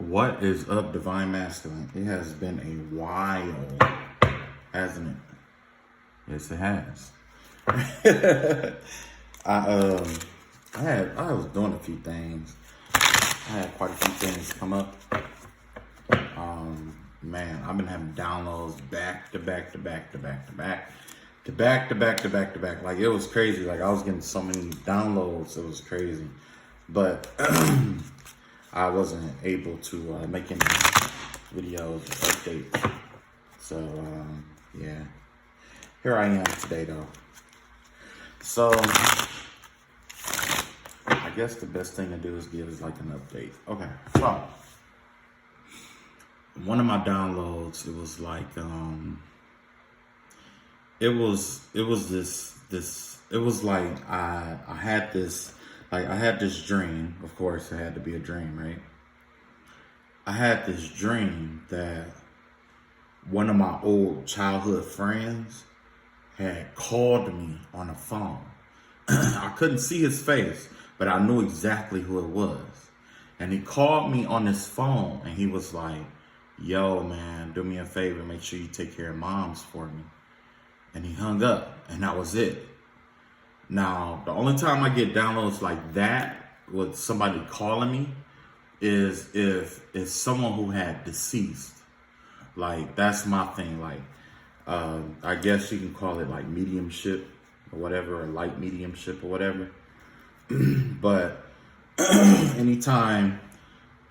What is up, Divine Masculine? It has been a while, hasn't it? Yes, it has. I was doing a few things. I had quite a few things come up. Man, I've been having downloads back to back to back to back to back to back to back to back to back. Like, it was crazy. Like, I was getting so many downloads. It was crazy. But I wasn't able to make any videos or updates. So, yeah. Here I am today, though. So, I guess the best thing to do is give like an update. Okay, so one of my downloads, it was like, it was like I had this, like, I had this dream. Of course, it had to be a dream, right? I had this dream that one of my old childhood friends had called me on the phone. I couldn't see his face, but I knew exactly who it was. And he called me on his phone and he was like, "Yo, man, do me a favor, make sure you take care of moms for me." And he hung up, and that was it. Now, the only time I get downloads like that with somebody calling me is if it's someone who had deceased. Like, that's my thing. Like, I guess you can call it like mediumship or whatever, or light mediumship or whatever. But anytime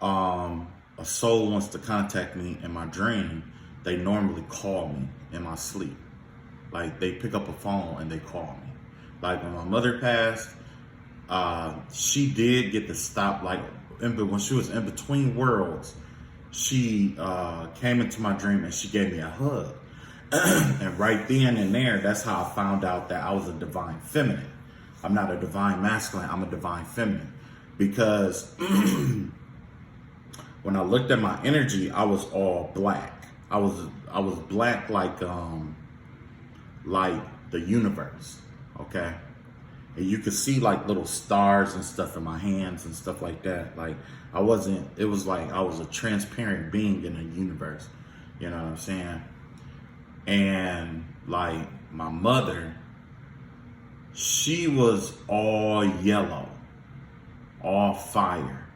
a soul wants to contact me in my dream, they normally call me in my sleep. Like, they pick up a phone and they call me. Like, when my mother passed, she did get to stop, like, when she was in between worlds, she came into my dream and she gave me a hug. And right then and there, that's how I found out that I was a divine feminine. I'm not a divine masculine, I'm a divine feminine. Because when I looked at my energy, I was all black. I was black like the universe, okay? And you could see like little stars and stuff in my hands and stuff like that. Like, it was like I was a transparent being in the universe. You know what I'm saying? And like my mother, she was all yellow, all fire.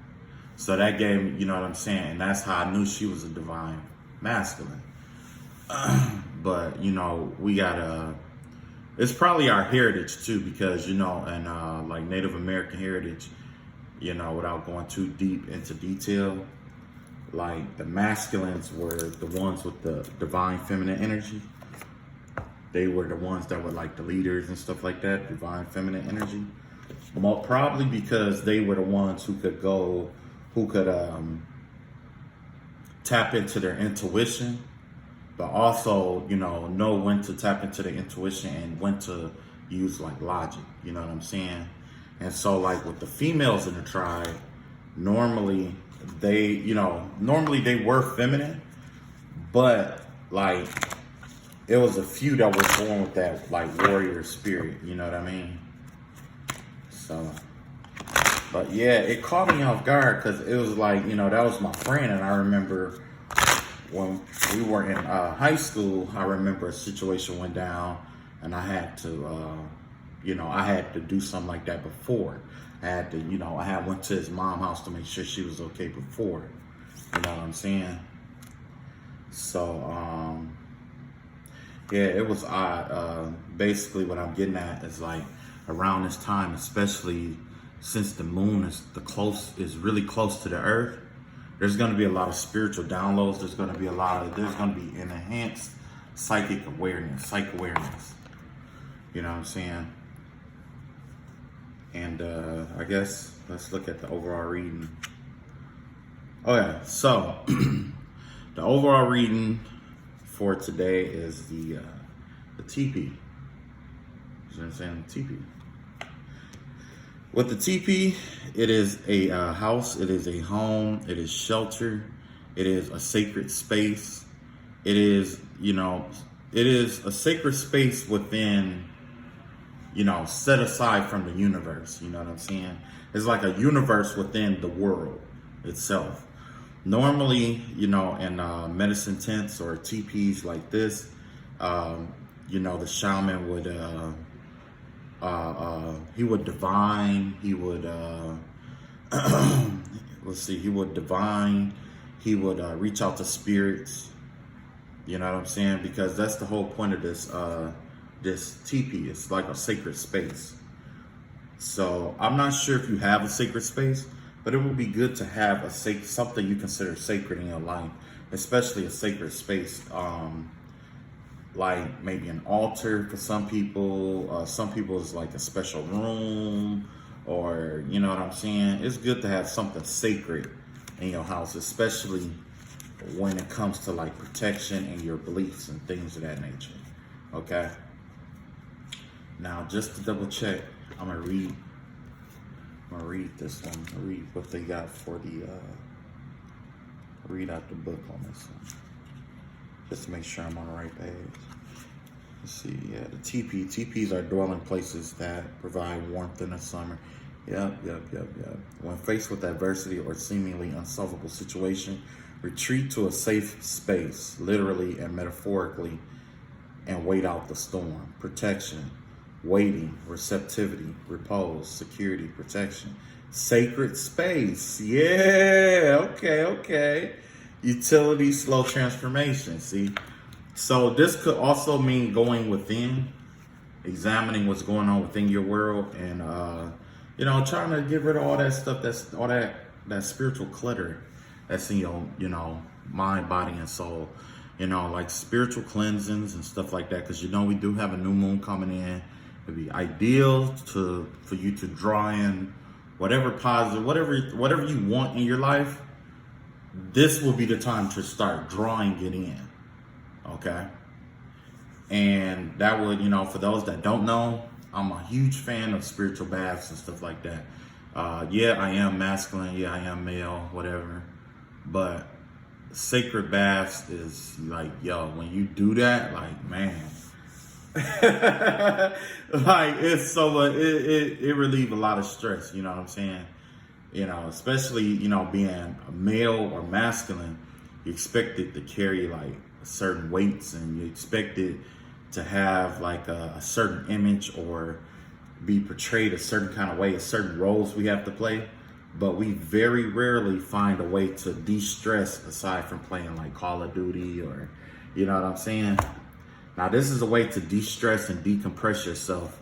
So that gave me, you know what I'm saying? And that's how I knew she was a divine masculine. But, you know, we gotta, it's probably our heritage too, because, you know, and like Native American heritage, you know, without going too deep into detail, like the masculines were the ones with the divine feminine energy. They were the ones that were like the leaders and stuff like that, divine feminine energy. Probably because they were the ones who could tap into their intuition, but also, you know when to tap into their intuition and when to use like logic, you know what I'm saying? And so, like, with the females in the tribe, normally they were feminine, but like it was a few that were born with that like warrior spirit, you know what I mean? So, but yeah, it caught me off guard because it was like, you know, that was my friend. And I remember when we were in high school, I remember a situation went down and I had to, I had to do something like that before. I had to, I went to his mom's house to make sure she was okay before. You know what I'm saying? So, yeah, it was odd. Basically, what I'm getting at is like around this time, especially since the moon is really close to the earth, there's going to be a lot of spiritual downloads. There's going to be an enhanced psych awareness. You know what I'm saying? And I guess let's look at the overall reading. Oh yeah, so the overall reading for today is the teepee. You know what I'm saying? The teepee. With the teepee, it is a house, it is a home, it is shelter, it is a sacred space. It is a sacred space within, set aside from the universe. You know what I'm saying? It's like a universe within the world itself. Normally, in medicine tents or teepees like this, the shaman would he would divine, he would let's see, he would divine, he would reach out to spirits. You know what I'm saying? Because that's the whole point of this teepee. It's like a sacred space. So I'm not sure if you have a sacred space, but it would be good to have something you consider sacred in your life, especially a sacred space. Like maybe an altar for some people. Some people is like a special room, or you know what I'm saying. It's good to have something sacred in your house, especially when it comes to like protection and your beliefs and things of that nature. Okay. Now, just to double check, I'm gonna read this one. I'm gonna read what they got for the read out the book on this one, just to make sure I'm on the right page. Let's see. Yeah, the teepees are dwelling places that provide warmth in the summer. Yep. When faced with adversity or seemingly unsolvable situation, retreat to a safe space, literally and metaphorically, and wait out the storm. Protection, waiting, receptivity, repose, security, protection. Sacred space. Yeah, okay. Utility, slow transformation. See? So this could also mean going within, examining what's going on within your world, and trying to get rid of all that stuff, that's all that spiritual clutter that's in your mind, body, and soul. Like spiritual cleansings and stuff like that, because we do have a new moon coming in. It'd be ideal for you to draw in whatever positive, whatever you want in your life. This will be the time to start drawing it in. Okay. And that would, for those that don't know, I'm a huge fan of spiritual baths and stuff like that. Yeah, I am masculine. Yeah, I am male, whatever. But sacred baths is like, when you do that, like, man, like it's so, it relieves a lot of stress. You know what I'm saying? Especially, being a male or masculine, you expect it to carry like certain weights, and you expect it to have like a certain image or be portrayed a certain kind of way, certain roles we have to play. But we very rarely find a way to de-stress aside from playing like Call of Duty, or you know what I'm saying? Now this is a way to de-stress and decompress yourself,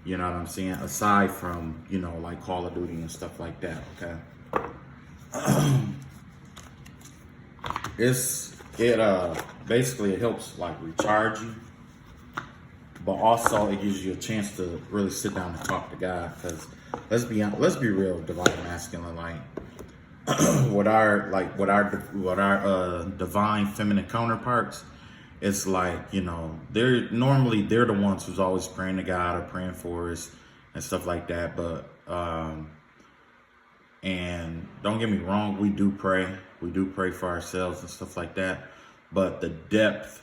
you know what I'm saying, aside from, like Call of Duty and stuff like that. Okay. Basically it helps like recharge you, but also it gives you a chance to really sit down and talk to God. Because let's be real, divine masculine, like what our divine feminine counterparts, it's like, they're the ones who's always praying to God or praying for us and stuff like that. But and don't get me wrong, we do pray for ourselves and stuff like that. But the depth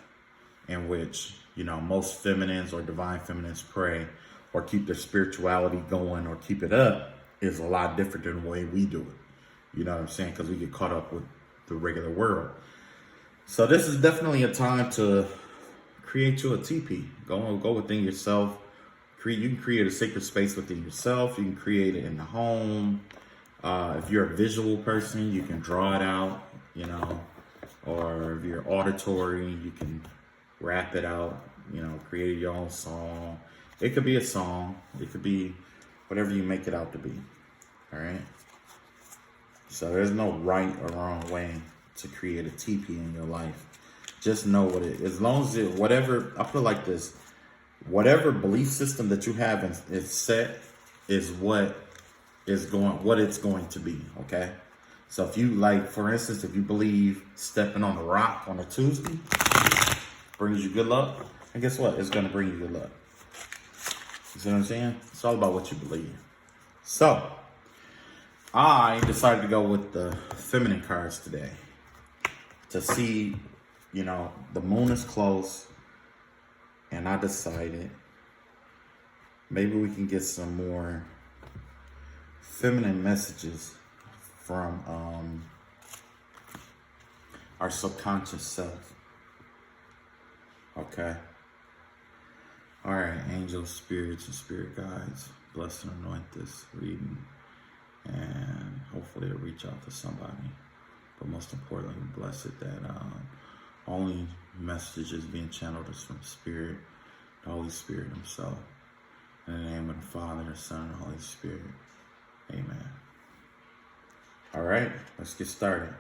in which, most feminines or divine feminines pray or keep their spirituality going or keep it up is a lot different than the way we do it. You know what I'm saying? Because we get caught up with the regular world. So this is definitely a time to create you a teepee. Go within yourself. You can create a sacred space within yourself. You can create it in the home. If you're a visual person, you can draw it out, or if you're auditory, you can rap it out, create your own song. It could be a song. It could be whatever you make it out to be. All right. So there's no right or wrong way to create a teepee in your life. Just know what it is. As long as I put it like this, whatever belief system that you have is set is what it's going to be. Okay. So if you for instance, if you believe stepping on a rock on a Tuesday brings you good luck, and guess what? It's going to bring you good luck. You see what I'm saying? It's all about what you believe. So I decided to go with the feminine cards today to see, the moon is close, and I decided maybe we can get some more feminine messages from our subconscious self. Okay. All right, angels, spirits, and spirit guides, bless and anoint this reading, and hopefully it'll reach out to somebody. But most importantly, bless it that only messages being channeled is from Spirit, the Holy Spirit Himself. In the name of the Father, the Son, and the Holy Spirit. Amen. All right, let's get started.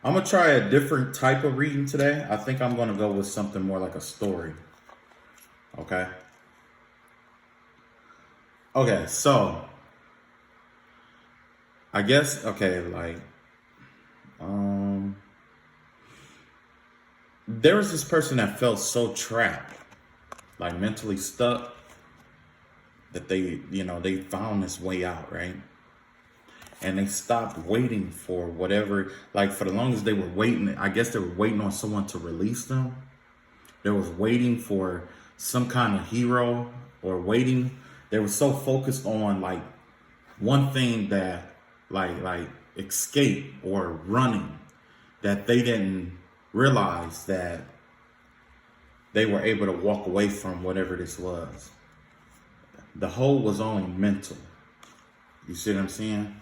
I'm going to try a different type of reading today. I think I'm going to go with something more like a story. Okay? Okay, so I guess, okay, like, there was this person that felt so trapped, like mentally stuck, that they found this way out, right? And they stopped waiting for whatever, like for the longest they were waiting, I guess they were waiting on someone to release them. They was waiting for some kind of hero or waiting. They were so focused on like one thing that like escape or running that they didn't realize that they were able to walk away from whatever this was. The hold was only mental. You see what I'm saying?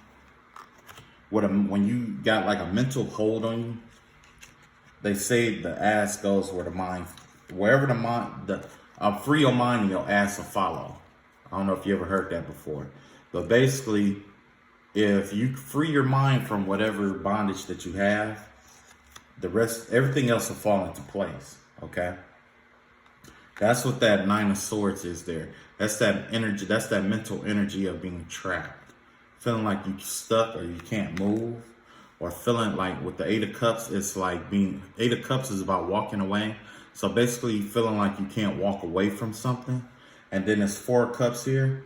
When you got like a mental hold on you, they say the ass goes where the mind, wherever the mind, free your mind and your ass will follow. I don't know if you ever heard that before, but basically, if you free your mind from whatever bondage that you have, the rest, everything else will fall into place. Okay. That's what that Nine of Swords is there. That's that energy. That's that mental energy of being trapped. Feeling like you're stuck or you can't move. Or feeling like with the Eight of Cups, it's like Eight of Cups is about walking away. So basically feeling like you can't walk away from something. And then there's Four Cups here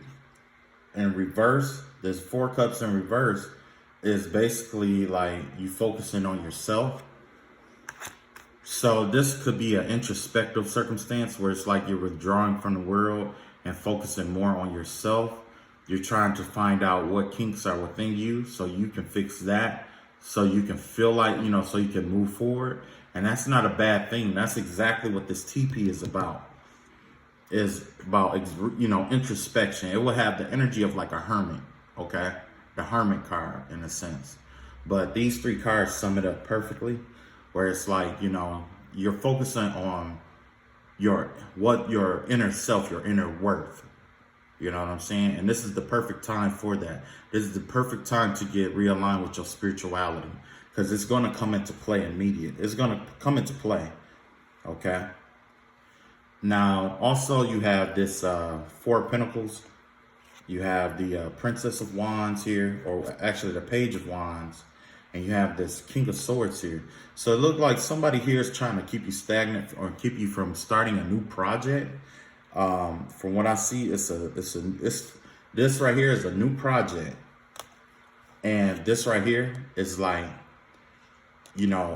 in reverse. There's Four Cups in reverse is basically like you focusing on yourself. So this could be an introspective circumstance where it's like you're withdrawing from the world and focusing more on yourself. You're trying to find out what kinks are within you so you can fix that, so you can feel like, so you can move forward. And that's not a bad thing. That's exactly what this TP is about. Is about, introspection. It will have the energy of like a hermit, okay? The hermit card in a sense. But these three cards sum it up perfectly, where it's like, you're focusing on your inner self, your inner worth. You know what I'm saying? And this is the perfect time for that. This is the perfect time to get realigned with your spirituality, because it's going to come into play immediate. It's going to come into play. Okay. Now, also you have this Four of Pentacles. You have the Princess of Wands here, or actually the Page of Wands. And you have this King of Swords here. So it looks like somebody here is trying to keep you stagnant or keep you from starting a new project. From what I see, this right here is a new project, and this right here is like,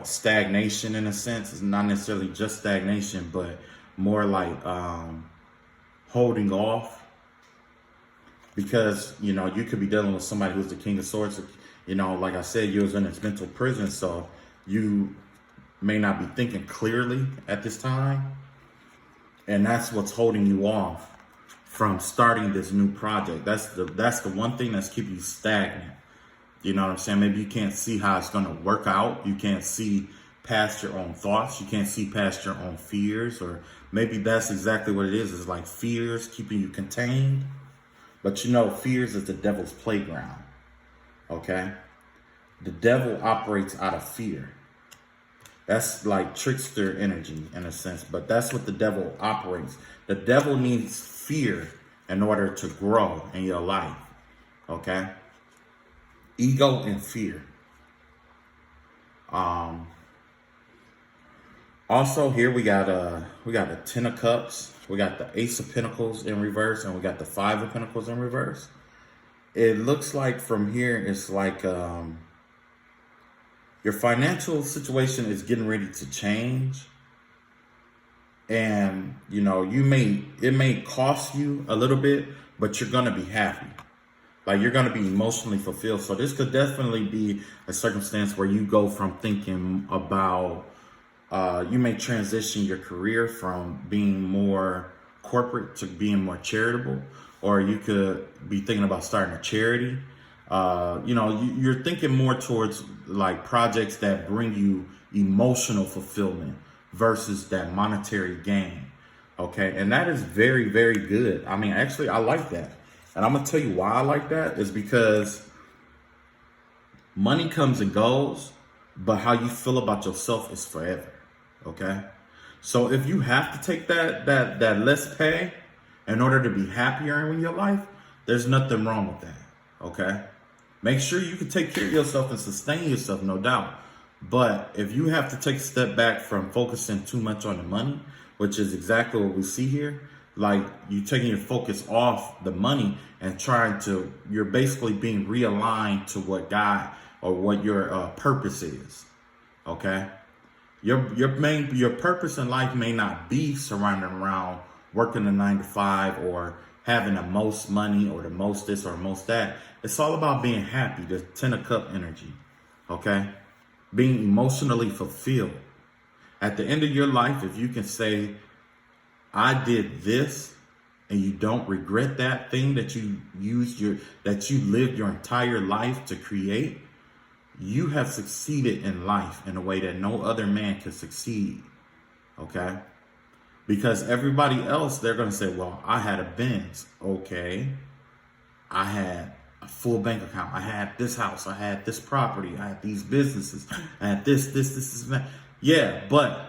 stagnation in a sense. It's not necessarily just stagnation, but more like holding off, because you could be dealing with somebody who's the King of Swords. Like I said, you was in this mental prison, so you may not be thinking clearly at this time. And that's what's holding you off from starting this new project. That's the one thing that's keeping you stagnant. You know what I'm saying? Maybe you can't see how it's going to work out. You can't see past your own thoughts. You can't see past your own fears. Or maybe that's exactly what it is. It's like fears keeping you contained. But fears is the devil's playground. Okay? The devil operates out of fear. That's like trickster energy in a sense, but that's what the devil operates. The devil needs fear in order to grow in your life, okay? Ego and fear. Also here we got the Ten of Cups, we got the Ace of Pentacles in reverse, and we got the Five of Pentacles in reverse. It looks like from here it's like your financial situation is getting ready to change. And, it may cost you a little bit, but you're going to be happy. Like you're going to be emotionally fulfilled. So this could definitely be a circumstance where you go from thinking about, you may transition your career from being more corporate to being more charitable, or you could be thinking about starting a charity. You're thinking more towards like projects that bring you emotional fulfillment versus that monetary gain. Okay. And that is very, very good. I mean, actually, I like that. And I'm going to tell you why I like that is because money comes and goes, but how you feel about yourself is forever. Okay. So if you have to take that less pay in order to be happier in your life, there's nothing wrong with that. Okay. Make sure you can take care of yourself and sustain yourself, no doubt. But if you have to take a step back from focusing too much on the money, which is exactly what we see here, like you taking your focus off the money and you're basically being realigned to what God or what your purpose is. Okay. Your purpose in life may not be surrounding around working a 9 to 5 or having the most money or the most this or most that. It's all about being happy, the 10 of cup energy. Okay. Being emotionally fulfilled. At the end of your life, if you can say, I did this, and you don't regret that thing that you lived your entire life to create, you have succeeded in life in a way that no other man can succeed. Okay? Because everybody else, they're going to say, well, I had a Benz. Okay. I had a full bank account. I had this house. I had this property. I had these businesses. I had this, that. Yeah, but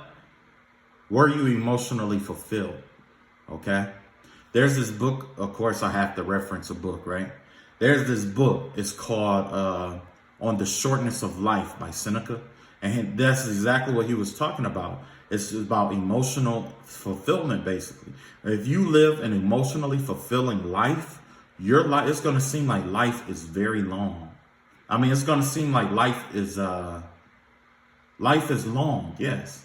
were you emotionally fulfilled? Okay. There's this book. Of course, I have to reference a book, right? There's this book. It's called On the Shortness of Life by Seneca. And that's exactly what he was talking about. It's about emotional fulfillment, basically. If you live an emotionally fulfilling life, your life, it's going to seem like life is very long. I mean, it's going to seem like life is long. Yes.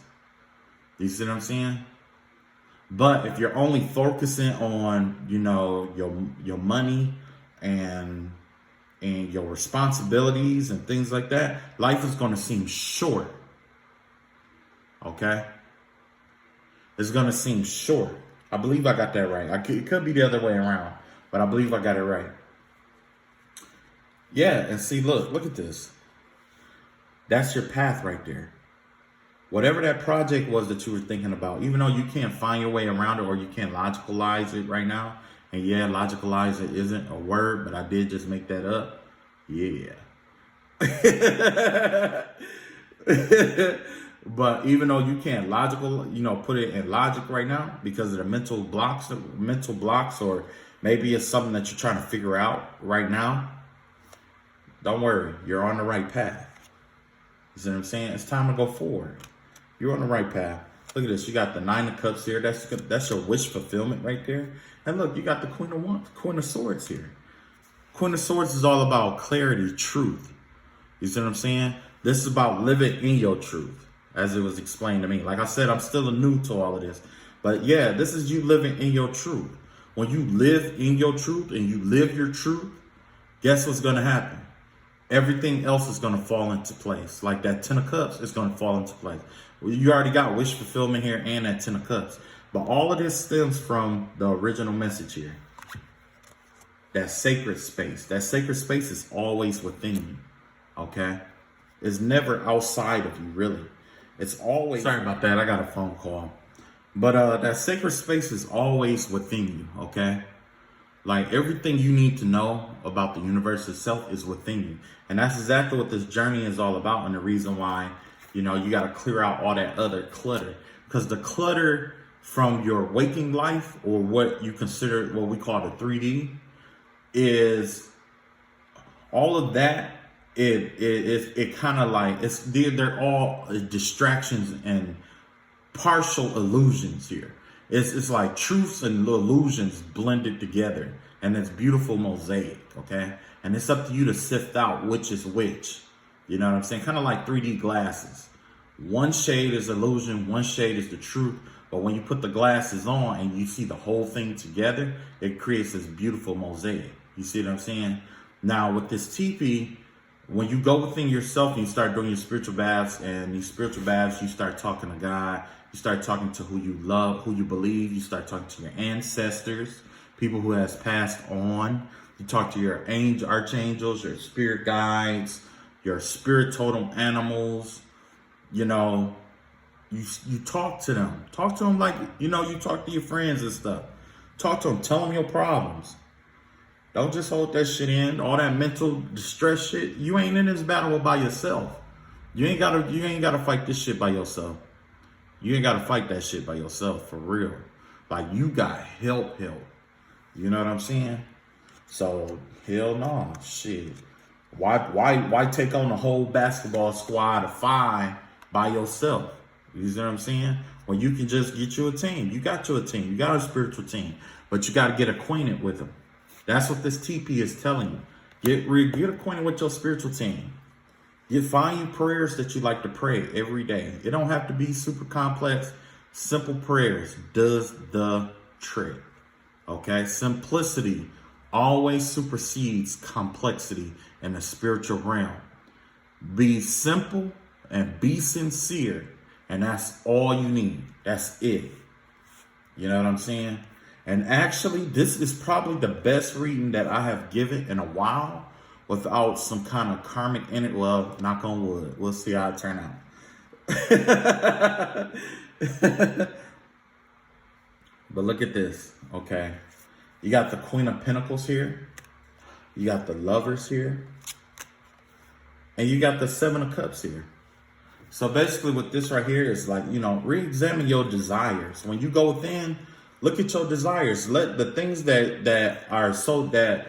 You see what I'm saying? But if you're only focusing on, your money and your responsibilities and things like that, life is going to seem short. Okay? It's going to seem short. I believe I got that right. It could be the other way around, but I believe I got it right. Yeah, and see, look at this. That's your path right there. Whatever that project was that you were thinking about, even though you can't find your way around it or you can't logicalize it right now, and yeah, logicalize it isn't a word, but I did just make that up. Yeah. But even though you can't put it in logic right now because of the mental blocks, or maybe it's something that you're trying to figure out right now, don't worry, you're on the right path. You see what I'm saying? It's time to go forward. You're on the right path. Look at this. You got the 9 of Cups here. That's your wish fulfillment right there. And look, you got the Queen of Swords here. Queen of Swords is all about clarity, truth. You see what I'm saying? This is about living in your truth, as it was explained to me. Like I said, I'm still new to all of this. But yeah, this is you living in your truth. When you live in your truth and you live your truth, guess what's going to happen? Everything else is going to fall into place. Like that 10 of Cups is going to fall into place. You already got wish fulfillment here and that 10 of Cups. But all of this stems from the original message here. That sacred space. That sacred space is always within you. Okay? It's never outside of you, really. It's always... Sorry about that. I got a phone call. But that sacred space is always within you. Okay? Like everything you need to know about the universe itself is within you. And that's exactly what this journey is all about. And the reason why, you got to clear out all that other clutter. Because the clutter from your waking life, or what you consider, what we call the 3D, is all of that. It kind of like, they're all distractions and partial illusions here. It's like truths and illusions blended together, and it's beautiful mosaic, okay? And it's up to you to sift out which is which. You know what I'm saying? Kind of like 3D glasses. One shade is illusion, one shade is the truth. But when you put the glasses on and you see the whole thing together, it creates this beautiful mosaic. You see what I'm saying? Now with this teepee, when you go within yourself and you start doing your spiritual baths, and these spiritual baths, you start talking to God, you start talking to who you love, who you believe, you start talking to your ancestors, people who has passed on. You talk to your archangels, your spirit guides, your spirit totem animals. You know, you talk to them. Talk to them like, you know, you talk to your friends and stuff. Talk to them. Tell them your problems. Don't just hold that shit in. All that mental distress shit. You ain't in this battle by yourself. You ain't gotta fight this shit by yourself. You ain't gotta fight that shit by yourself, for real. Like, you got help. You know what I'm saying? So hell no, shit. Why take on the whole basketball squad of 5 by yourself? You see what I'm saying? When you can just get you a team. You got you a team. You got a spiritual team, but you got to get acquainted with them. That's what this TP is telling you. Get acquainted with your spiritual team. Find you prayers that you like to pray every day. It don't have to be super complex. Simple prayers does the trick. Okay? Simplicity always supersedes complexity in the spiritual realm. Be simple and be sincere, and that's all you need. That's it. You know what I'm saying? And actually, this is probably the best reading that I have given in a while without some kind of karmic in it. Well, knock on wood. We'll see how it turn out. But look at this, okay? You got the Queen of Pentacles here. You got the Lovers here. And you got the Seven of Cups here. So basically what this right here is like, you know, re-examine your desires. When you go within, look at your desires. Let the things that are so that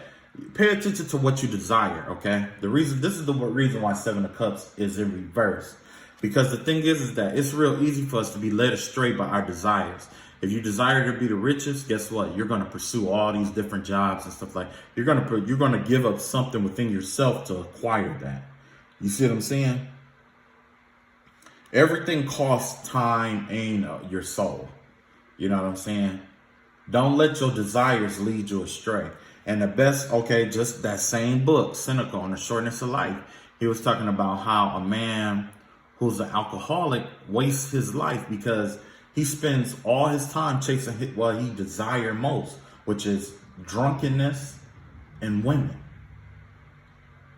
pay attention to what you desire, okay? This is the reason why Seven of Cups is in reverse. Because the thing is that it's real easy for us to be led astray by our desires. If you desire to be the richest, guess what? You're going to pursue all these different jobs and stuff like. You're going to give up something within yourself to acquire that. You see what I'm saying? Everything costs time and your soul. You know what I'm saying? Don't let your desires lead you astray. And the best, okay, just that same book, Seneca on the Shortness of Life, he was talking about how a man who's an alcoholic wastes his life because he spends all his time chasing what he desires most, which is drunkenness and women.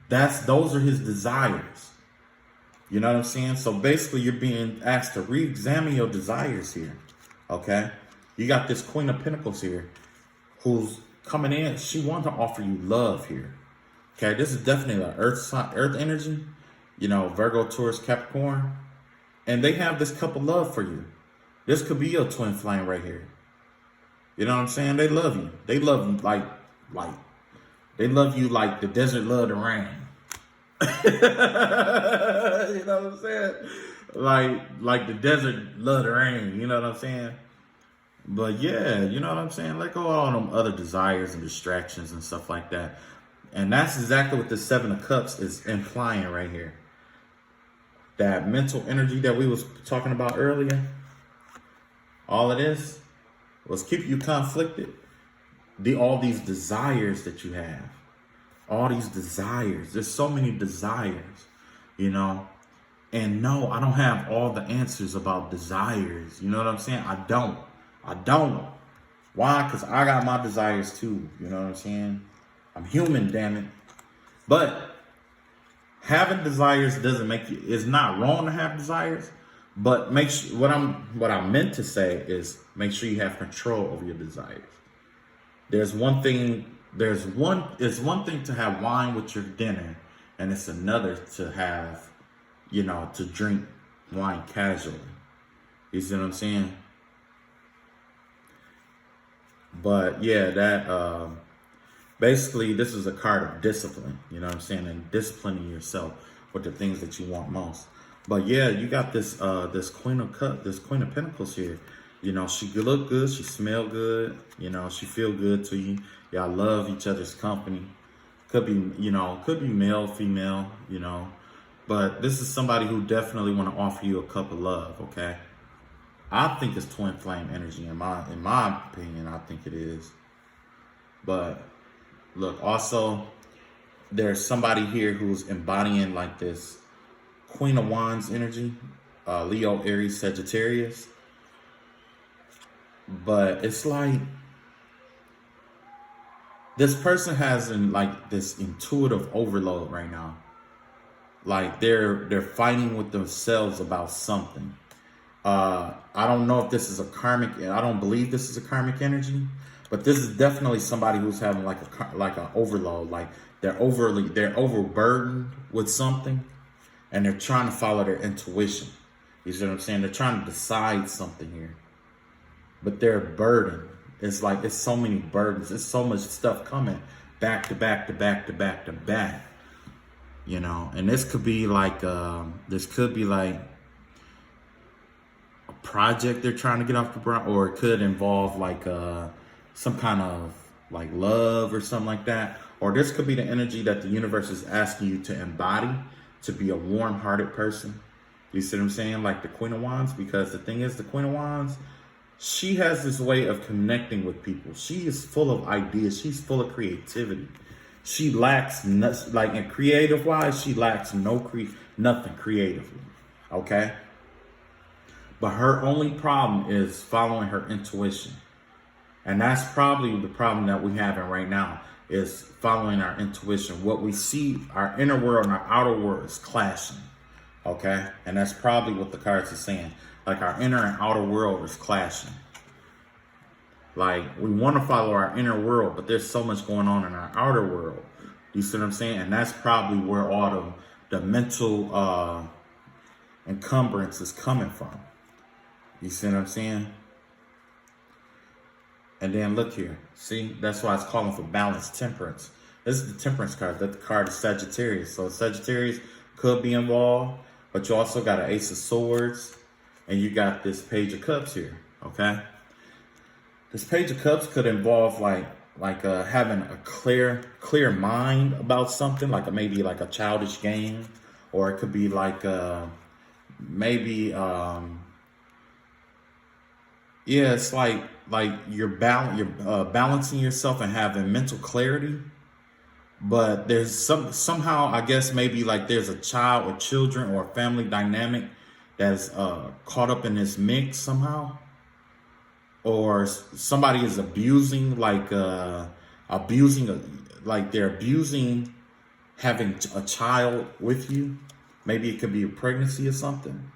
Those are his desires. You know what I'm saying? So basically, you're being asked to re-examine your desires here. Okay? You got this Queen of Pentacles here who's coming in. She wants to offer you love here. Okay? This is definitely an earth energy. You know, Virgo, Taurus, Capricorn. And they have this cup of love for you. This could be your twin flame right here. You know what I'm saying? They love you. They love you like they love you like the desert love the rain. You know what I'm saying? Like the desert love the rain. You know what I'm saying? But yeah, you know what I'm saying? Let go of all them other desires and distractions and stuff like that. And that's exactly what the Seven of Cups is implying right here. That mental energy that we was talking about earlier. All it is was keep you conflicted. All these desires that you have. All these desires. There's so many desires, you know. And no, I don't have all the answers about desires. You know what I'm saying? I don't. Why? Because I got my desires too. You know what I'm saying? I'm human, damn it. But having desires doesn't make you, it's not wrong to have desires. But make sure, what I meant to say is make sure you have control over your desires. It's one thing to have wine with your dinner, and it's another to have, you know, to drink wine casually. You see what I'm saying? But yeah, that basically this is a card of discipline, you know what I'm saying, and disciplining yourself with the things that you want most. But yeah, you got this Queen of Pentacles here. You know, she look good, she smell good, you know, she feel good to you. Y'all love each other's company. Could be male, female, you know. But this is somebody who definitely want to offer you a cup of love, okay? I think it's twin flame energy in my opinion. I think it is. But look, also there's somebody here who's embodying like this Queen of Wands energy, Leo, Aries, Sagittarius. But it's like this person has like this intuitive overload right now. Like they're fighting with themselves about something. I don't know if this is a karmic. I don't believe this is a karmic energy, but this is definitely somebody who's having like an overload. Like they're overburdened with something, and they're trying to follow their intuition. You see what I'm saying? They're trying to decide something here, but they're burdened. It's like it's so many burdens. It's so much stuff coming back to back to back to back to back. You know, and this could be like a project they're trying to get off the ground, or it could involve like some kind of like love or something like that. Or this could be the energy that the universe is asking you to embody, to be a warm-hearted person. You see what I'm saying? Like the Queen of Wands, because the thing is, the Queen of Wands, she has this way of connecting with people. She is full of ideas. She's full of creativity. She lacks, like in creative wise, she lacks nothing creatively. Okay? But her only problem is following her intuition. And that's probably the problem that we're having right now, is following our intuition. What we see, our inner world and our outer world is clashing. Okay? And that's probably what the cards are saying. Like our inner and outer world is clashing. Like we want to follow our inner world, but there's so much going on in our outer world. You see what I'm saying? And that's probably where all the mental encumbrance is coming from. You see what I'm saying? And then look here. See, that's why it's calling for balance, temperance. This is the temperance card. That the card is Sagittarius. So Sagittarius could be involved, but you also got an Ace of Swords, and you got this Page of Cups here. Okay. This Page of Cups could involve like having a clear mind about something, like maybe like a childish game, or it could be like maybe yeah, it's like you're balancing yourself and having mental clarity. But there's somehow, I guess maybe like there's a child or children or a family dynamic that's caught up in this mix somehow. Or somebody is abusing they're abusing having a child with you. Maybe it could be a pregnancy or something.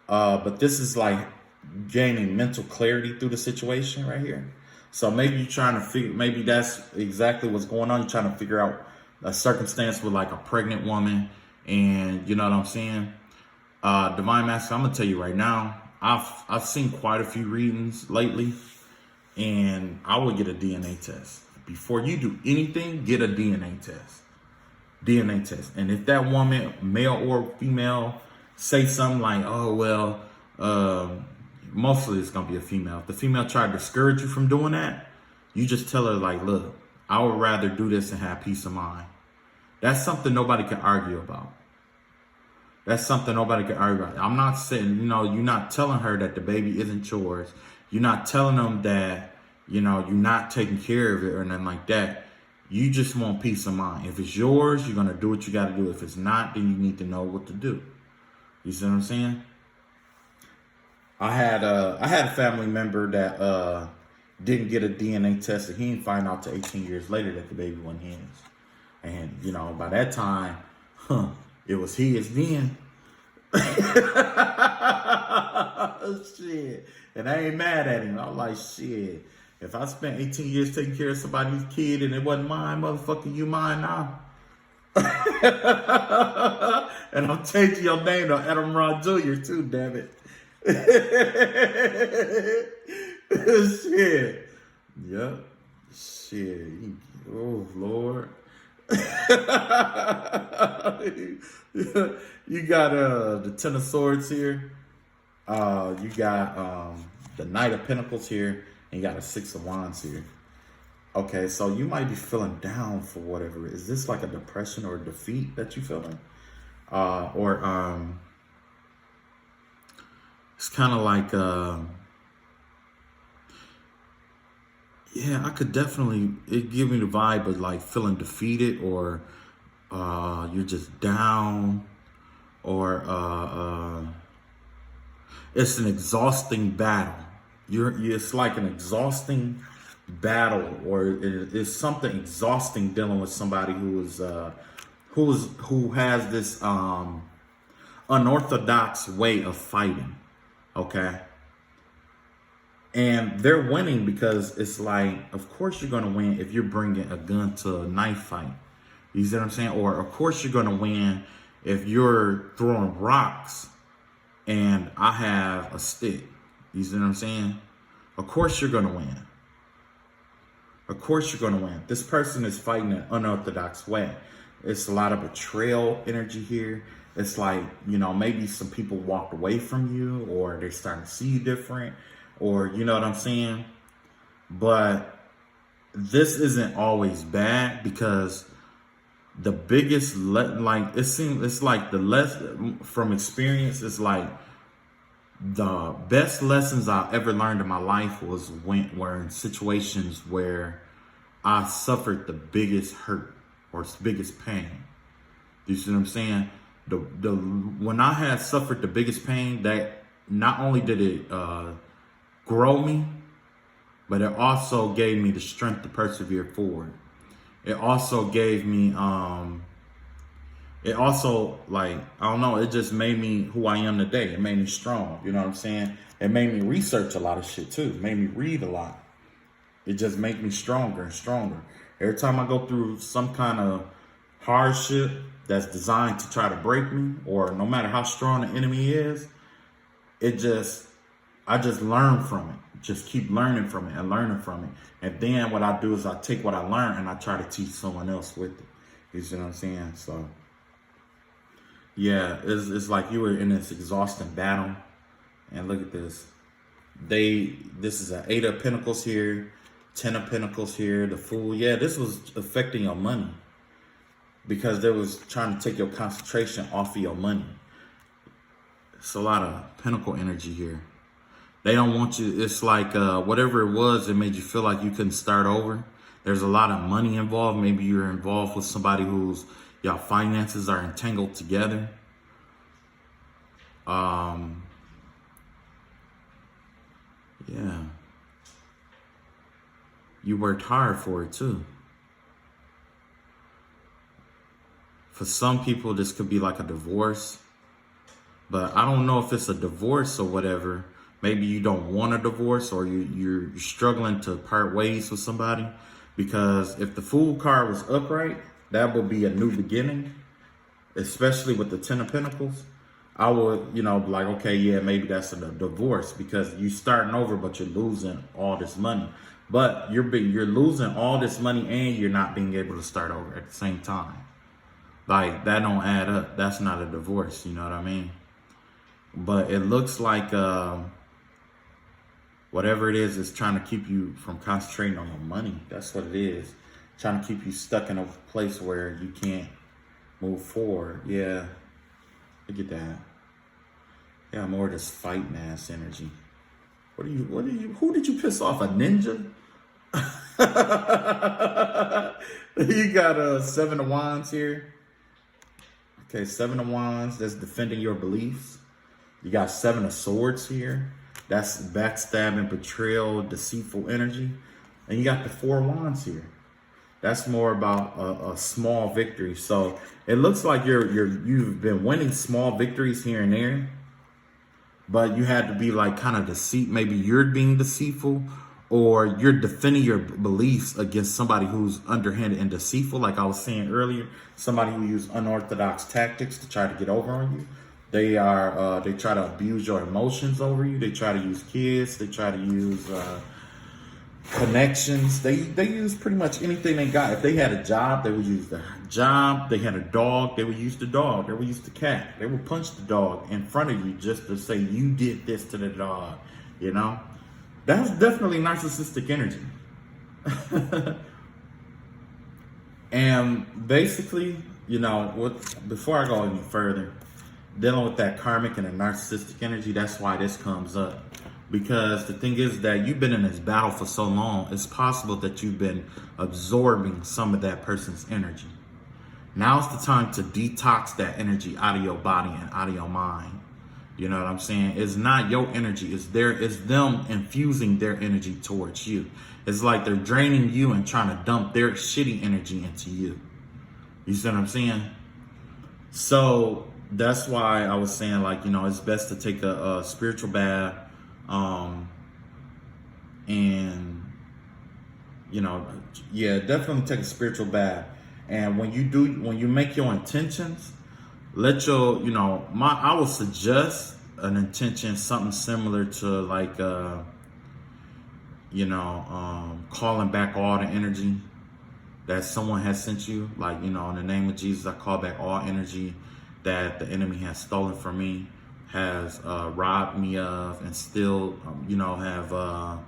But this is like gaining mental clarity through the situation right here. So maybe you're trying to figure, maybe that's exactly what's going on. You're trying to figure out a circumstance with like a pregnant woman, and you know what I'm saying? Divine Master, I'm gonna tell you right now, I've seen quite a few readings lately, and I would get a DNA test. Before you do anything, get a DNA test. DNA test. And if that woman, male or female, say something like, oh, well, mostly it's going to be a female. If the female tried to discourage you from doing that, you just tell her like, look, I would rather do this and have peace of mind. That's something nobody can argue about. That's something nobody can argue about. I'm not saying, you're not telling her that the baby isn't yours. You're not telling them that, you're not taking care of it or nothing like that. You just want peace of mind. If it's yours, you're going to do what you got to do. If it's not, then you need to know what to do. You see what I'm saying? I had a family member that didn't get a DNA test, and he didn't find out till 18 years later that the baby wasn't his. And, by that time, it was his then. Shit. And I ain't mad at him. I was like, shit. If I spent 18 years taking care of somebody's kid and it wasn't mine, motherfucker, you mine now. And I'm changing your name to Adam Ron Jr. too, damn it. Shit. Yep. Shit. Oh, Lord. You got the Ten of Swords here. You got the Knight of Pentacles here. And you got a Six of Wands here. Okay, so you might be feeling down for whatever. Is this like a depression or a defeat that you're feeling? It's kind of like, Yeah, I could definitely, it give me the vibe of like feeling defeated, or you're just down, or it's an exhausting battle. It's like an exhausting battle, or it's something exhausting dealing with somebody who has this unorthodox way of fighting. Okay, and they're winning because it's like, of course you're going to win if you're bringing a gun to a knife fight. You see what I'm saying? Or of course you're going to win if you're throwing rocks and I have a stick. You see what I'm saying? Of course you're going to win. Of course you're going to win. This person is fighting an unorthodox way. It's a lot of betrayal energy here. It's like, maybe some people walked away from you, or they're starting to see you different, or you know what I'm saying? But this isn't always bad, because the biggest, it's like the less from experience, it's like the best lessons I ever learned in my life were in situations where I suffered the biggest hurt or biggest pain. You see what I'm saying? When I had suffered the biggest pain, that not only did it grow me, but it also gave me the strength to persevere forward. It also gave me it also, like, I don't know, it just made me who I am today. It made me strong, you know what I'm saying? It made me research a lot of shit too. It made me read a lot. It just made me stronger and stronger. Every time I go through some kind of hardship that's designed to try to break me, or no matter how strong the enemy is, I just learn from it. Just keep learning from it and learning from it. And then what I do is I take what I learned and I try to teach someone else with it. You see what I'm saying? So yeah, it's like you were in this exhausting battle. And look at this. This is an 8 of Pentacles here, 10 of Pentacles here, the Fool. Yeah, this was affecting your money, because they was trying to take your concentration off of your money. It's a lot of Pentacle energy here. They don't want you. It's like whatever it was, it made you feel like you couldn't start over. There's a lot of money involved. Maybe you're involved with somebody whose y'all finances are entangled together. Yeah. You worked hard for it too. For some people, this could be like a divorce, but I don't know if it's a divorce or whatever. Maybe you don't want a divorce, or you're struggling to part ways with somebody, because if the Fool card was upright, that would be a new beginning, especially with the 10 of Pentacles. I would, be like, okay, yeah, maybe that's a divorce, because you're starting over, but you're losing all this money. But you're losing all this money and you're not being able to start over at the same time. Like, that don't add up. That's not a divorce, you know what I mean? But it looks like whatever it is trying to keep you from concentrating on the money. That's what it is. Trying to keep you stuck in a place where you can't move forward. Yeah, I get that. Yeah, more of this fighting ass energy. Who did you piss off? A ninja? You got 7 of Wands here. Okay, 7 of Wands, that's defending your beliefs. You got 7 of Swords here. That's backstabbing, betrayal, deceitful energy. And you got the 4 of Wands here. That's more about a small victory. So it looks like you've been winning small victories here and there, but you had to be like kind of maybe you're being deceitful, or you're defending your beliefs against somebody who's underhanded and deceitful. Like I was saying earlier, somebody who used unorthodox tactics to try to get over on you. They try to abuse your emotions over you. They try to use kids. They try to use connections. They use pretty much anything they got. If they had a job, they would use the job. They had a dog, they would use the dog. They would use the cat. They would punch the dog in front of you just to say you did this to the dog. That's definitely narcissistic energy. And basically, before I go any further, dealing with that karmic and the narcissistic energy, that's why this comes up. Because the thing is that you've been in this battle for so long, it's possible that you've been absorbing some of that person's energy. Now's the time to detox that energy out of your body and out of your mind. You know what I'm saying? It's not your energy. It's them infusing their energy towards you. It's like they're draining you and trying to dump their shitty energy into you. You see what I'm saying? So that's why I was saying, like, it's best to take a spiritual bath. And definitely take a spiritual bath. And when you make your intentions, let your, I would suggest an intention, something similar to like, calling back all the energy that someone has sent you. Like, in the name of Jesus, I call back all energy that the enemy has stolen from me, has robbed me of, and still, have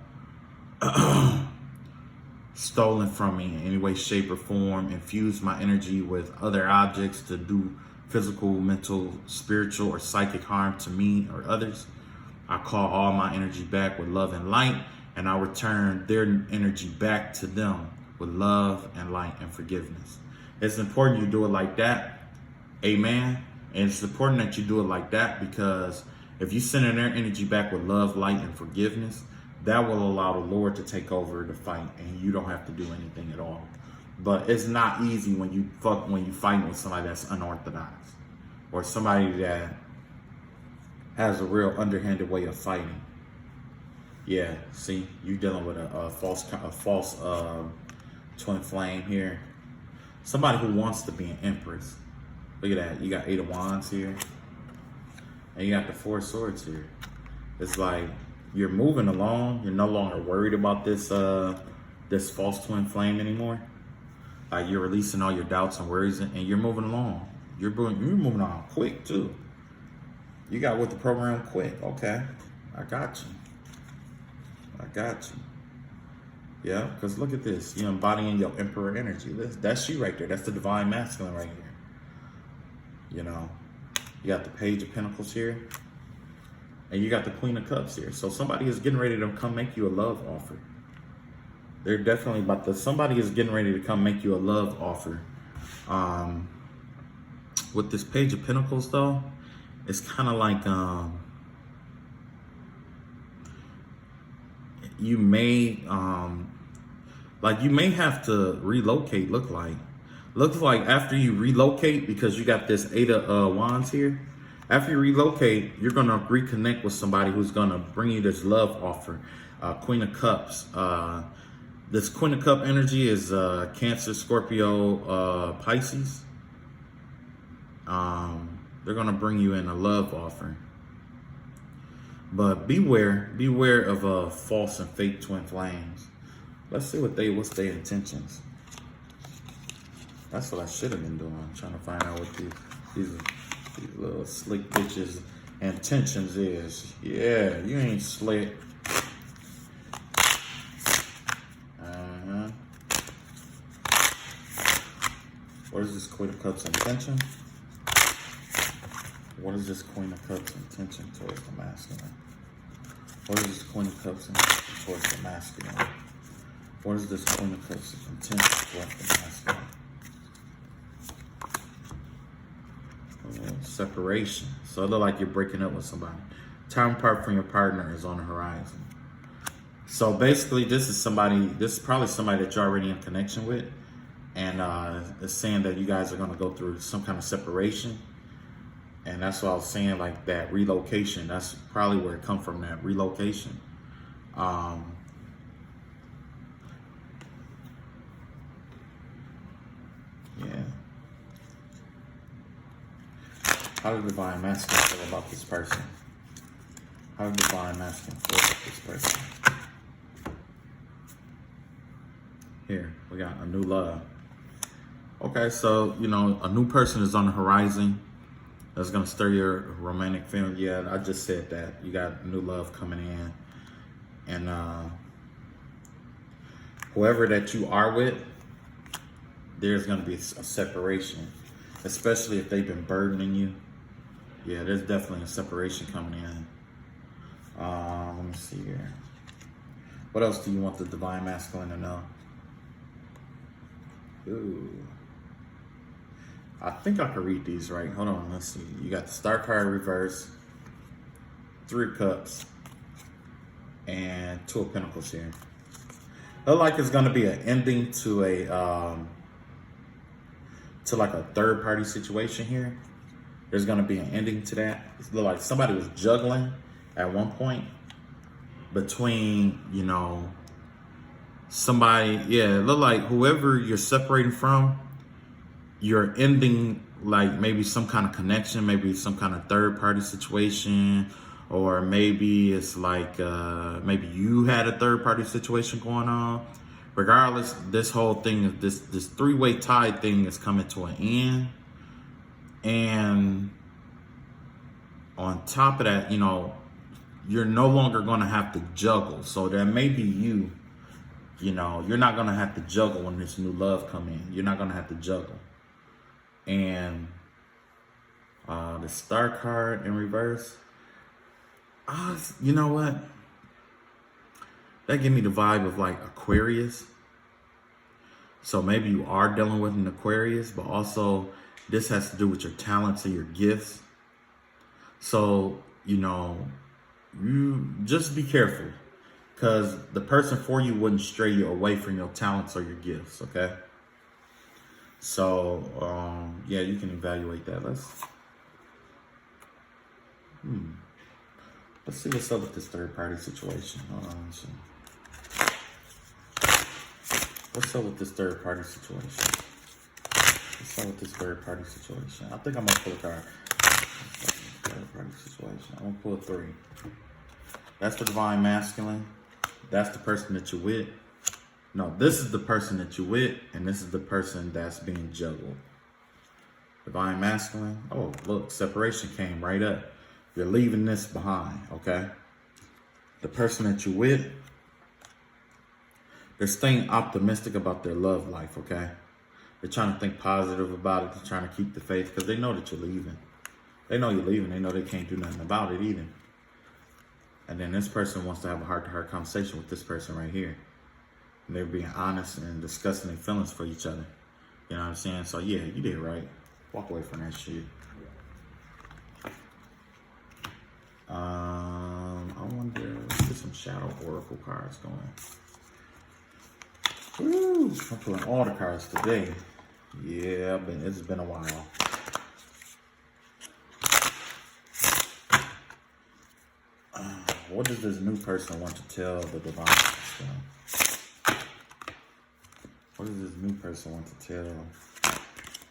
stolen from me in any way, shape, or form, infused my energy with other objects to do physical, mental, spiritual, or psychic harm to me or others. I call all my energy back with love and light, and I return their energy back to them with love and light and forgiveness. It's important you do it like that. Amen. And it's important that you do it like that, because if you send in their energy back with love, light, and forgiveness, that will allow the Lord to take over the fight, and you don't have to do anything at all. But it's not easy when you fighting with somebody that's unorthodox, or somebody that has a real underhanded way of fighting. Yeah, see, you dealing with a false twin flame here. Somebody who wants to be an empress. Look at that. You got 8 of Wands here, and you got the 4 of Swords here. It's like you're moving along. You're no longer worried about this false twin flame anymore. Like, you're releasing all your doubts and worries, and you're moving along. You're moving on quick too. You got with the program quick. Okay, I got you. Yeah, because look at this. You're embodying your emperor energy. That's you right there. That's the divine masculine right here. You got the Page of Pentacles here, and you got the Queen of Cups here. So somebody is getting ready to come make you a love offer. They're definitely somebody is getting ready to come make you a love offer. With this Page of Pentacles though, it's kind of like, you may have to relocate. Looks like after you relocate, because you got this 8 of Wands here, after you relocate, you're going to reconnect with somebody who's going to bring you this love offer. Queen of Cups. This Queen of Cup energy is Cancer, Scorpio, Pisces. They're going to bring you in a love offer. But beware of false and fake twin flames. Let's see what's their intentions. That's what I should have been doing, trying to find out what these little slick bitches' intentions is. Yeah, you ain't slick. What is this Queen of Cups intention? What is this Queen of Cups intention towards the masculine? What is this Queen of Cups intention towards the masculine? What is this Queen of Cups intention towards the masculine? Separation. So it looks like you're breaking up with somebody. Time apart from your partner is on the horizon. So basically, this is probably somebody that you're already in connection with, and it's saying that you guys are going to go through some kind of separation. And that's what I was saying, like that relocation. That's probably where it come from, that relocation. Yeah. How does Divine Masculine feel about this person? How does Divine Masculine feel about this person? Here, we got a new love. Okay, so, a new person is on the horizon. That's going to stir your romantic feeling. Yeah, I just said that. You got new love coming in. And whoever that you are with, there's going to be a separation. Especially if they've been burdening you. Yeah, there's definitely a separation coming in. Let me see here. What else do you want the divine masculine to know? Ooh. I think I can read these right. Hold on, let's see. You got the Star card reverse, 3 of Cups, and 2 of Pentacles here. Look like it's gonna be an ending to like a third party situation here. There's gonna be an ending to that. It look like somebody was juggling at one point between, you know, somebody, yeah, it look like whoever you're separating from, you're ending like maybe some kind of connection, maybe some kind of third party situation, or maybe it's like maybe you had a third party situation going on. Regardless, this whole thing, this 3-way tie thing is coming to an end. And on top of that, you know, you're no longer going to have to juggle. So that may be you, you know, you're not going to have to juggle when this new love come in. You're not going to have to juggle. And the Star card in reverse, you know what? That give me the vibe of like Aquarius. So maybe you are dealing with an Aquarius, but also this has to do with your talents and your gifts. So, you know, you just be careful, because the person for you wouldn't stray you away from your talents or your gifts, okay? So, yeah, you can evaluate that. Let's see what's up with this third party situation. Hold on, let's see. What's up with this third party situation? What's up with this third party situation? I think I'm gonna pull a card. Third party situation. I'm gonna pull a 3. That's the divine masculine. That's the person that you're with. No, this is the person that you're with, and this is the person that's being juggled. Divine masculine. Oh, look, separation came right up. You're leaving this behind, okay? The person that you're with, they're staying optimistic about their love life, okay? They're trying to think positive about it. They're trying to keep the faith because they know that you're leaving. They know you're leaving. They know they can't do nothing about it either. And then this person wants to have a heart-to-heart conversation with this person right here. And they're being honest and discussing their feelings for each other. You know what I'm saying? So yeah, you did right. Walk away from that shit. I wonder, let's get some Shadow Oracle cards going. Woo, I'm pulling all the cards today. Yeah, it's been a while. What does this new person want to tell the divine masculine? What does this new person want to tell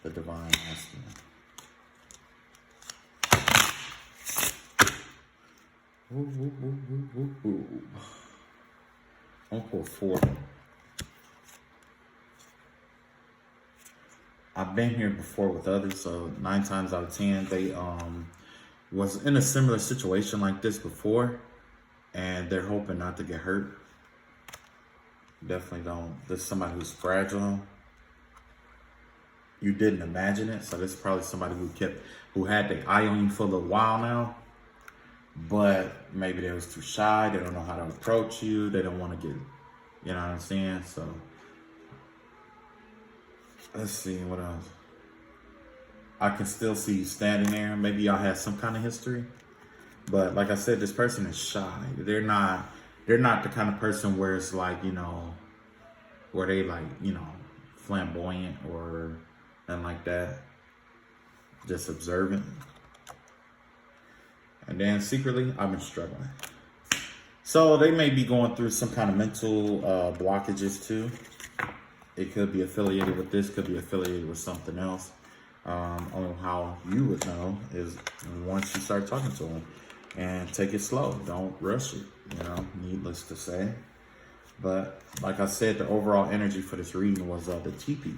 the divine masculine? I'm gonna pull 4. I've been here before with others, so 9 times out of 10, they was in a similar situation like this before, and they're hoping not to get hurt. Definitely don't. There's somebody who's fragile. You didn't imagine it, so this is probably somebody who had their eye on you for a little while now, but maybe they was too shy. They don't know how to approach you. They don't want to get, you know what I'm saying? So let's see what else. I can still see you standing there. Maybe y'all had some kind of history, but like I said, this person is shy. They're not the kind of person where it's like, you know, where they like, you know, flamboyant or nothing like that. Just observant. And then secretly, I've been struggling. So they may be going through some kind of mental blockages too. It could be affiliated with this, could be affiliated with something else. On how you would know is once you start talking to them, and take it slow. Don't rush it, you know, needless to say. But like I said, the overall energy for this reading was the teepee.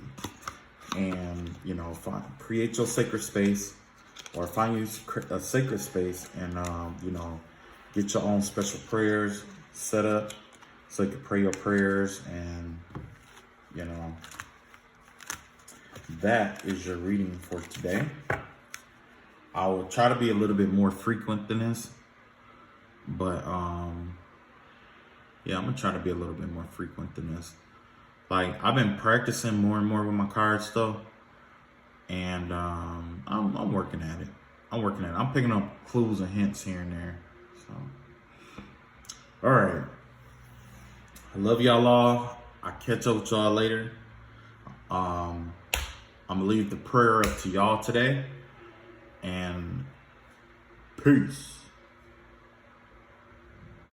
And, you know, create your sacred space, or find you a sacred space, and, you know, get your own special prayers set up so you can pray your prayers. And, you know, that is your reading for today. I will try to be a little bit more frequent than this, But yeah, I'm gonna try to be a little bit more frequent than this. Like I've been practicing more and more with my cards though, and I'm working at it. I'm working at it. I'm picking up clues and hints here and there. So, all right. I love y'all all. I catch up with y'all later. I'm gonna leave the prayer up to y'all today, and peace.